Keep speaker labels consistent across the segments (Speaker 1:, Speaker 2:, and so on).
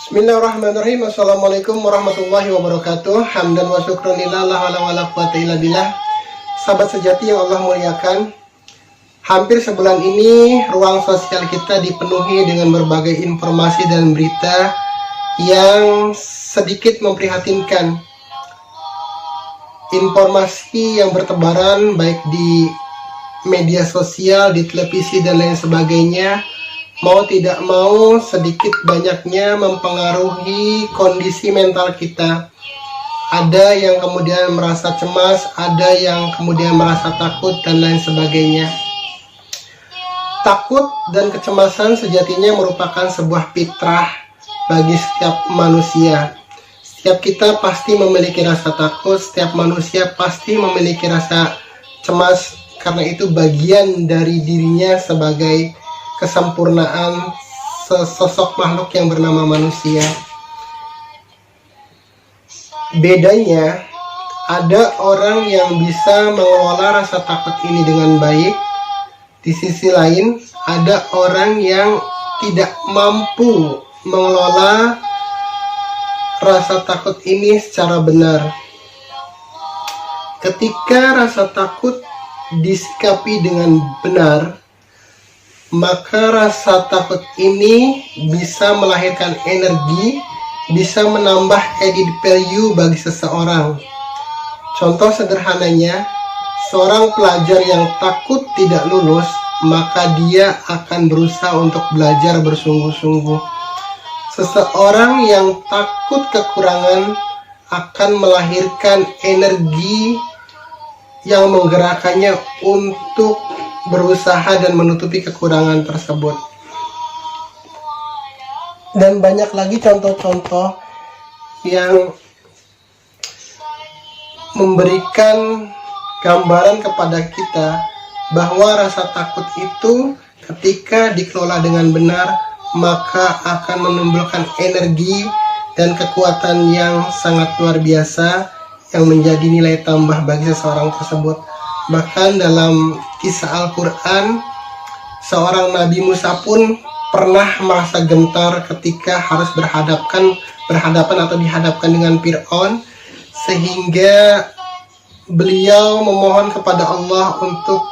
Speaker 1: Bismillahirrahmanirrahim. Assalamualaikum warahmatullahi wabarakatuh. Hamdan wa syukronillah, la hawla wa la quwata illa billah. Sahabat sejati yang Allah muliakan, hampir sebulan ini ruang sosial kita dipenuhi dengan berbagai informasi dan berita yang sedikit memprihatinkan. Informasi yang bertebaran baik di media sosial, di televisi dan lain sebagainya, mau tidak mau sedikit banyaknya mempengaruhi kondisi mental kita. Ada yang kemudian merasa cemas, ada yang kemudian merasa takut dan lain sebagainya. Takut dan kecemasan sejatinya merupakan sebuah fitrah bagi setiap manusia. Setiap kita pasti memiliki rasa takut, setiap manusia pasti memiliki rasa cemas, karena itu bagian dari dirinya sebagai kesempurnaan sesosok makhluk yang bernama manusia. Bedanya, ada orang yang bisa mengelola rasa takut ini dengan baik. Di sisi lain, ada orang yang tidak mampu mengelola rasa takut ini secara benar. Ketika rasa takut disikapi dengan benar, maka rasa takut ini bisa melahirkan energi, bisa menambah added value bagi seseorang. Contoh sederhananya, seorang pelajar yang takut tidak lulus, maka dia akan berusaha untuk belajar bersungguh-sungguh. Seseorang yang takut kekurangan akan melahirkan energi yang menggerakkannya untuk berusaha dan menutupi kekurangan tersebut. Dan banyak lagi contoh-contoh yang memberikan gambaran kepada kita bahwa rasa takut itu ketika dikelola dengan benar, maka akan menimbulkan energi dan kekuatan yang sangat luar biasa yang menjadi nilai tambah bagi seseorang tersebut. Bahkan dalam kisah Al-Quran, seorang Nabi Musa pun pernah merasa gentar ketika harus berhadapan atau dihadapkan dengan Fir'aun, sehingga beliau memohon kepada Allah untuk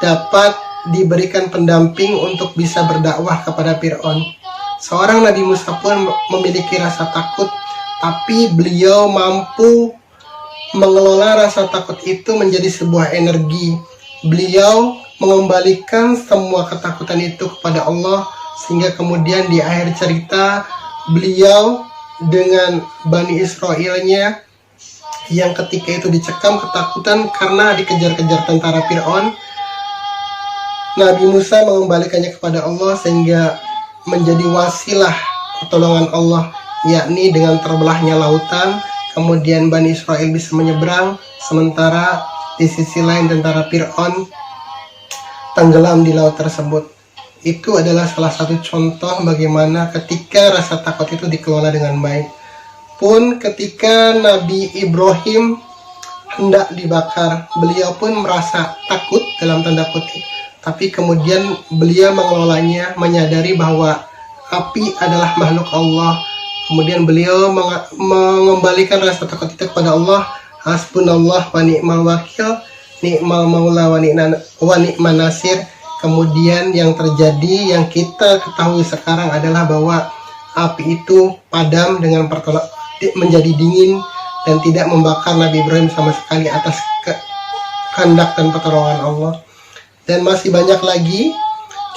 Speaker 1: dapat diberikan pendamping untuk bisa berdakwah kepada Fir'aun. Seorang Nabi Musa pun memiliki rasa takut, tapi beliau mampu mengelola rasa takut itu menjadi sebuah energi. Beliau mengembalikan semua ketakutan itu kepada Allah, sehingga kemudian di akhir cerita beliau dengan Bani Israilnya yang ketika itu dicekam ketakutan karena dikejar-kejar tentara Fir'aun, Nabi Musa mengembalikannya kepada Allah sehingga menjadi wasilah pertolongan Allah, yakni dengan terbelahnya lautan. Kemudian Bani Israel bisa menyeberang, sementara di sisi lain tentara Fir'aun tenggelam di laut tersebut. Itu adalah salah satu contoh bagaimana ketika rasa takut itu dikelola dengan baik. Pun ketika Nabi Ibrahim hendak dibakar, beliau pun merasa takut dalam tanda kutip. Tapi kemudian beliau mengelolanya, menyadari bahwa api adalah makhluk Allah. Kemudian beliau mengembalikan rasa takut itu kepada Allah. Hasbunallah wa ni'mal wakil, ni'mal maula wa ni'man nasir. Kemudian yang terjadi, yang kita ketahui sekarang adalah bahwa api itu padam dengan menjadi dingin dan tidak membakar Nabi Ibrahim sama sekali atas kehendak dan pertolongan Allah. Dan masih banyak lagi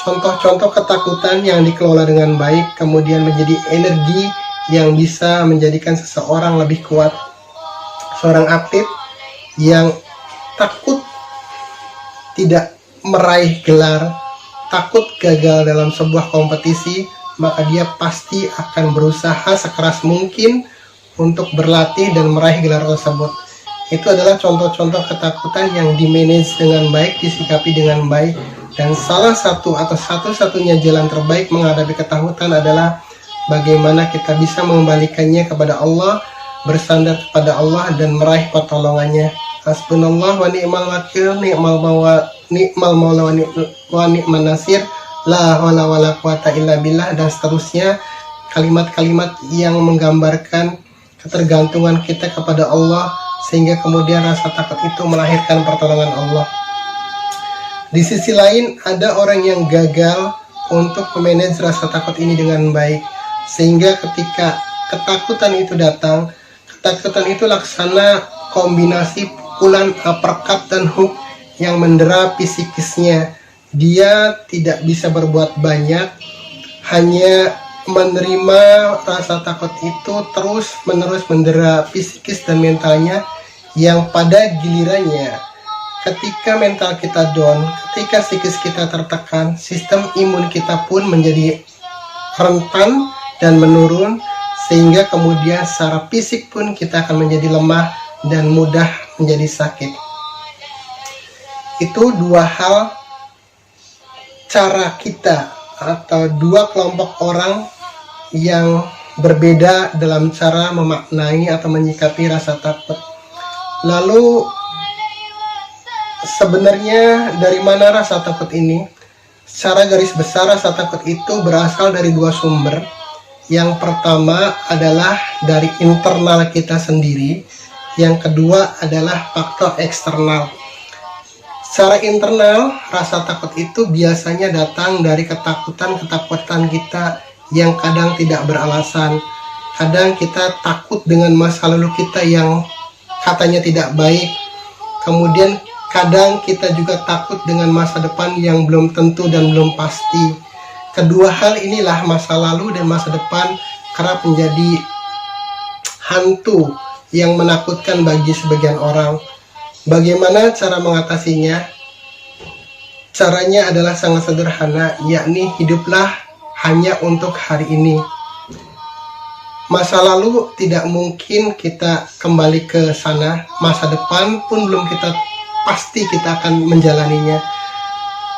Speaker 1: contoh-contoh ketakutan yang dikelola dengan baik, kemudian menjadi energi yang bisa menjadikan seseorang lebih kuat. Seorang atlet yang takut tidak meraih gelar, takut gagal dalam sebuah kompetisi, maka dia pasti akan berusaha sekeras mungkin untuk berlatih dan meraih gelar tersebut. Itu adalah contoh-contoh ketakutan yang dimanage dengan baik, disikapi dengan baik. Dan salah satu atau satu-satunya jalan terbaik menghadapi ketakutan adalah bagaimana kita bisa mengembalikannya kepada Allah, bersandar kepada Allah dan meraih pertolongannya. Hasbunallah wa ni'mal wakil, ni'mal maula wa ni'man nasir, la haula wala quwata illa billah, dan seterusnya. kalimat-kalimat yang menggambarkan ketergantungan kita kepada Allah, sehingga kemudian rasa takut itu melahirkan pertolongan Allah. Di sisi lain, ada orang yang gagal untuk memanage rasa takut ini dengan baik, sehingga ketika ketakutan itu datang, ketakutan itu laksana kombinasi pukulan, uppercut, dan hook yang mendera psikisnya. Dia tidak bisa berbuat banyak, hanya menerima rasa takut itu terus menerus mendera psikis dan mentalnya, yang pada gilirannya ketika mental kita down, ketika psikis kita tertekan, sistem imun kita pun menjadi rentan dan menurun, sehingga kemudian secara fisik pun kita akan menjadi lemah dan mudah menjadi sakit. Itu dua hal cara kita atau dua kelompok orang yang berbeda dalam cara memaknai atau menyikapi rasa takut. Lalu sebenarnya dari mana rasa takut ini? Secara garis besar, rasa takut itu berasal dari dua sumber. Yang pertama adalah dari internal kita sendiri, yang kedua adalah faktor eksternal. Secara internal, rasa takut itu biasanya datang dari ketakutan-ketakutan kita yang kadang tidak beralasan. Kadang kita takut dengan masa lalu kita yang katanya tidak baik. Kemudian kadang kita juga takut dengan masa depan yang belum tentu dan belum pasti. Kedua hal inilah, masa lalu dan masa depan, kerap menjadi hantu yang menakutkan bagi sebagian orang. Bagaimana cara mengatasinya? Caranya adalah sangat sederhana, yakni hiduplah hanya untuk hari ini. Masa lalu tidak mungkin kita kembali ke sana, masa depan pun belum kita pasti kita akan menjalaninya.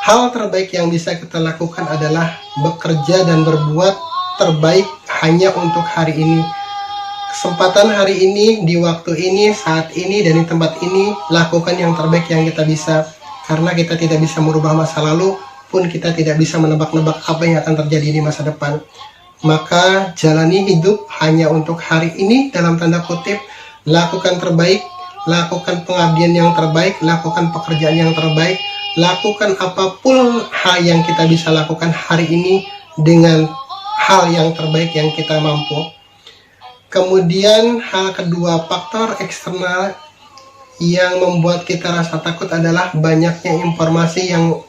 Speaker 1: Hal terbaik yang bisa kita lakukan adalah bekerja dan berbuat terbaik hanya untuk hari ini. Kesempatan hari ini, di waktu ini, saat ini, dan di tempat ini, lakukan yang terbaik yang kita bisa. Karena kita tidak bisa merubah masa lalu, pun kita tidak bisa menebak-nebak apa yang akan terjadi di masa depan. Maka jalani hidup hanya untuk hari ini, dalam tanda kutip, lakukan terbaik, lakukan pengabdian yang terbaik, lakukan pekerjaan yang terbaik, lakukan apapun hal yang kita bisa lakukan hari ini dengan hal yang terbaik yang kita mampu. Kemudian hal kedua, faktor eksternal yang membuat kita rasa takut adalah banyaknya informasi yang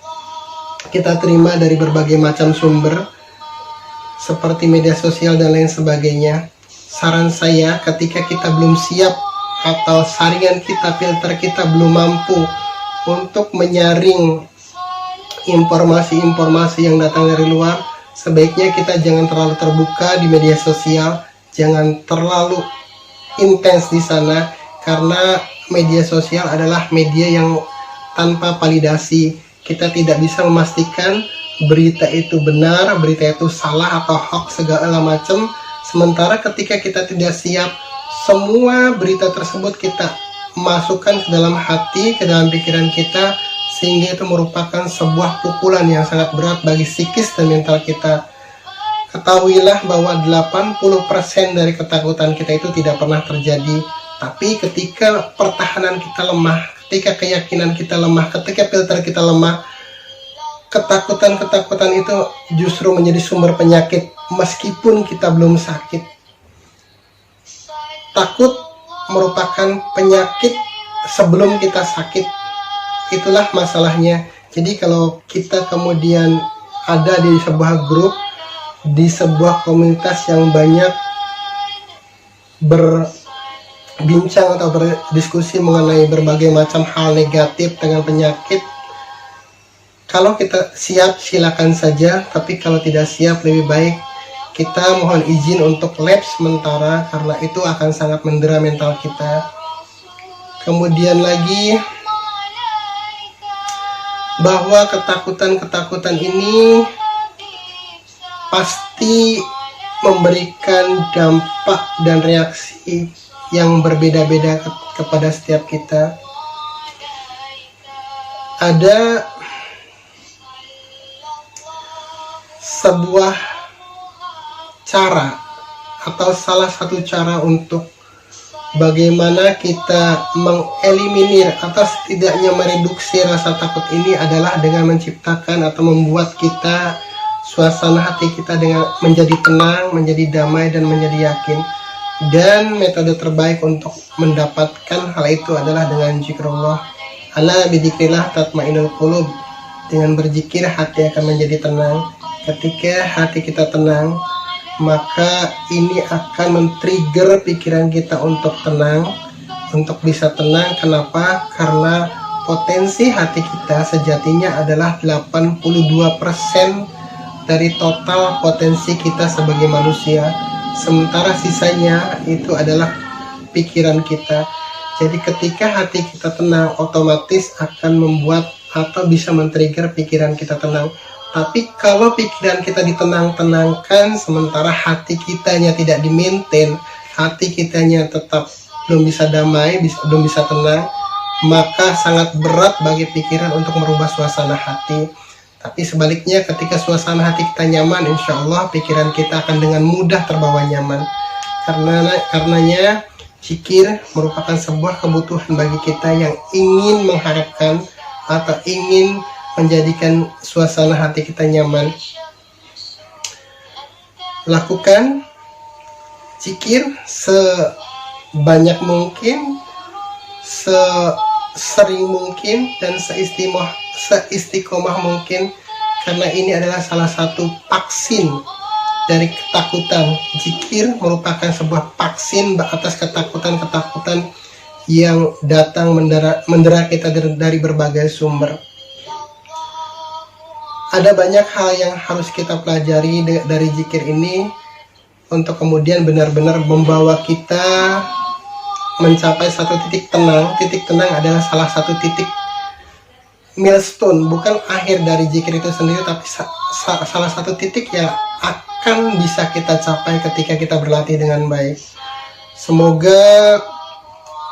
Speaker 1: kita terima dari berbagai macam sumber seperti media sosial dan lain sebagainya. Saran saya, ketika kita belum siap atau saringan kita, filter kita belum mampu untuk menyaring informasi-informasi yang datang dari luar, sebaiknya kita jangan terlalu terbuka di media sosial, jangan terlalu intens di sana, karena media sosial adalah media yang tanpa validasi. Kita tidak bisa memastikan berita itu benar, berita itu salah atau hoax segala macam. Sementara ketika kita tidak siap, semua berita tersebut kita masukkan ke dalam hati, ke dalam pikiran kita, sehingga itu merupakan sebuah pukulan yang sangat berat bagi psikis dan mental kita. Ketahuilah bahwa 80% dari ketakutan kita itu tidak pernah terjadi. Tapi ketika pertahanan kita lemah, ketika keyakinan kita lemah, ketika filter kita lemah, ketakutan-ketakutan itu justru menjadi sumber penyakit meskipun kita belum sakit. Takut merupakan penyakit sebelum kita sakit. Itulah masalahnya. Jadi kalau kita kemudian ada di sebuah grup, di sebuah komunitas yang banyak berbincang atau berdiskusi mengenai berbagai macam hal negatif dengan penyakit, kalau kita siap silakan saja, tapi kalau tidak siap lebih baik kita mohon izin untuk lapse sementara, karena itu akan sangat mendera mental kita. Kemudian lagi, bahwa ketakutan-ketakutan ini pasti memberikan dampak dan reaksi yang berbeda-beda kepada setiap kita. Ada sebuah cara atau salah satu cara untuk bagaimana kita mengeliminir atau setidaknya mereduksi rasa takut ini adalah dengan menciptakan atau membuat kita suasana hati kita dengan menjadi tenang, menjadi damai, dan menjadi yakin. Dan metode terbaik untuk mendapatkan hal itu adalah dengan zikrullah. Ala bidzikrillah tatmainnul qulub. Dengan berzikir hati akan menjadi tenang. Ketika hati kita tenang, maka ini akan men-trigger pikiran kita untuk tenang, untuk bisa tenang. Kenapa? Karena potensi hati kita sejatinya adalah 82% dari total potensi kita sebagai manusia, sementara sisanya itu adalah pikiran kita. Jadi ketika hati kita tenang, otomatis akan membuat atau bisa men-trigger pikiran kita tenang. Tapi kalau pikiran kita ditenang-tenangkan, sementara hati kitanya tidak di-maintain, hati kitanya tetap belum bisa damai, belum bisa tenang, maka sangat berat bagi pikiran untuk merubah suasana hati. Tapi sebaliknya, ketika suasana hati kita nyaman, insya Allah pikiran kita akan dengan mudah terbawa nyaman. Karenanya zikir merupakan sebuah kebutuhan bagi kita yang ingin mengharapkan atau ingin menjadikan suasana hati kita nyaman. Lakukan zikir sebanyak mungkin, sesering mungkin, dan seistiqomah mungkin, karena ini adalah salah satu vaksin dari ketakutan. Zikir merupakan sebuah vaksin atas ketakutan-ketakutan yang datang mendera kita dari berbagai sumber. Ada banyak hal yang harus kita pelajari dari zikir ini untuk kemudian benar-benar membawa kita mencapai satu titik tenang. Titik tenang adalah salah satu titik milestone, bukan akhir dari zikir itu sendiri, tapi salah satu titik yang akan bisa kita capai ketika kita berlatih dengan baik. Semoga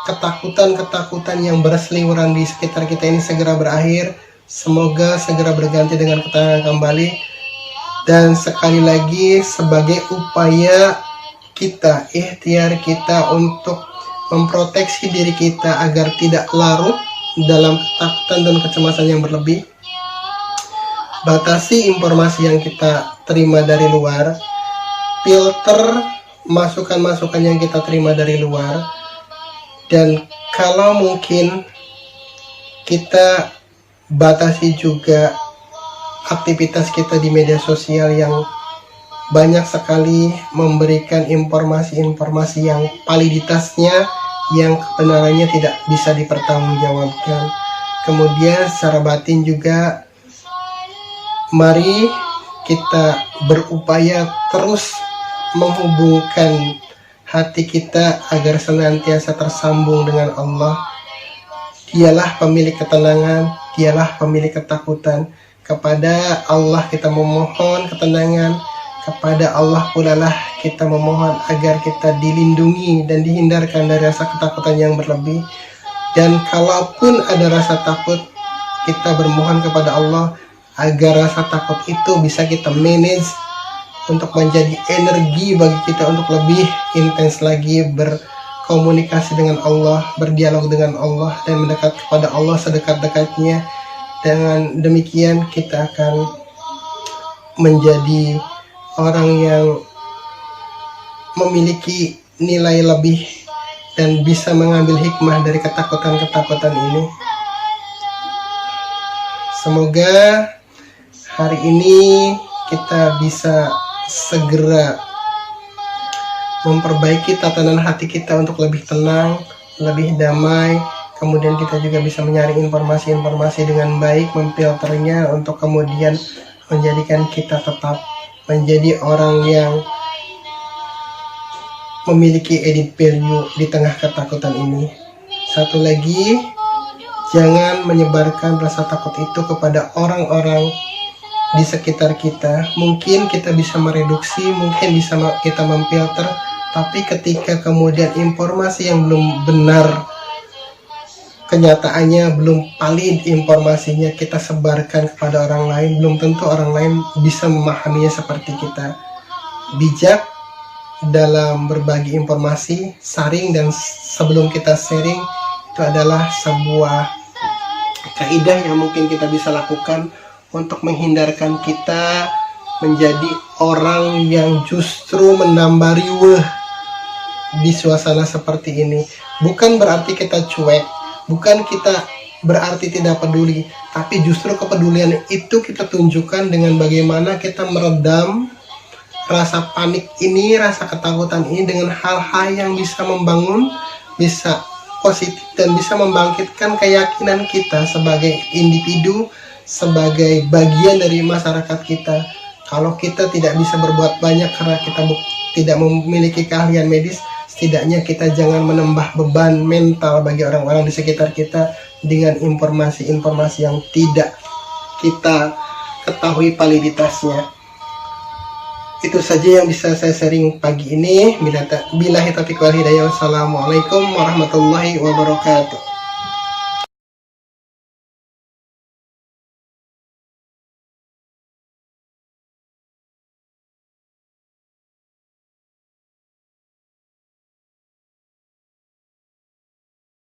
Speaker 1: ketakutan-ketakutan yang berseliweran di sekitar kita ini segera berakhir. Semoga segera berganti dengan ketenangan kembali. Dan sekali lagi, sebagai upaya kita, ikhtiar kita untuk memproteksi diri kita agar tidak larut dalam ketakutan dan kecemasan yang berlebih, batasi informasi yang kita terima dari luar, filter masukan-masukan yang kita terima dari luar, dan kalau mungkin kita batasi juga aktivitas kita di media sosial yang banyak sekali memberikan informasi-informasi yang validitasnya, yang kebenarannya tidak bisa dipertanggungjawabkan. Kemudian secara batin juga, mari kita berupaya terus menghubungkan hati kita agar senantiasa tersambung dengan Allah. Dialah pemilik ketenangan, dialah pemilik ketakutan. Kepada Allah kita memohon ketenangan, kepada Allah pula lah kita memohon agar kita dilindungi dan dihindarkan dari rasa ketakutan yang berlebih. Dan kalaupun ada rasa takut, kita bermohon kepada Allah agar rasa takut itu bisa kita manage untuk menjadi energi bagi kita untuk lebih intens lagi berkomunikasi dengan Allah, berdialog dengan Allah, dan mendekat kepada Allah sedekat-dekatnya. Dengan demikian kita akan menjadi orang yang memiliki nilai lebih dan bisa mengambil hikmah dari ketakutan-ketakutan ini. Semoga hari ini kita bisa segera memperbaiki tatanan hati kita untuk lebih tenang, lebih damai. Kemudian kita juga bisa menyaring informasi-informasi dengan baik, memfilternya untuk kemudian menjadikan kita tetap menjadi orang yang memiliki added value di tengah ketakutan ini. Satu lagi, jangan menyebarkan rasa takut itu kepada orang-orang di sekitar kita. Mungkin kita bisa mereduksi, mungkin bisa kita memfilter, tapi ketika kemudian informasi yang belum benar, kenyataannya belum valid informasinya, kita sebarkan kepada orang lain, belum tentu orang lain bisa memahaminya seperti kita. bijak dalam berbagi informasi, sharing, dan sebelum kita sharing itu adalah sebuah kaidah yang mungkin kita bisa lakukan untuk menghindarkan kita menjadi orang yang justru menambah riuh di suasana seperti ini. Bukan berarti kita cuek, bukan kita berarti tidak peduli, tapi justru kepedulian itu kita tunjukkan dengan bagaimana kita meredam rasa panik ini, rasa ketakutan ini dengan hal-hal yang bisa membangun, bisa positif, dan bisa membangkitkan keyakinan kita sebagai individu, sebagai bagian dari masyarakat kita. Kalau kita tidak bisa berbuat banyak karena kita tidak memiliki keahlian medis, setidaknya kita jangan menambah beban mental bagi orang-orang di sekitar kita dengan informasi-informasi yang tidak kita ketahui validitasnya. Itu saja yang bisa saya sharing pagi ini. Billahi taufiq wal hidayah. Wassalamualaikum warahmatullahi wabarakatuh.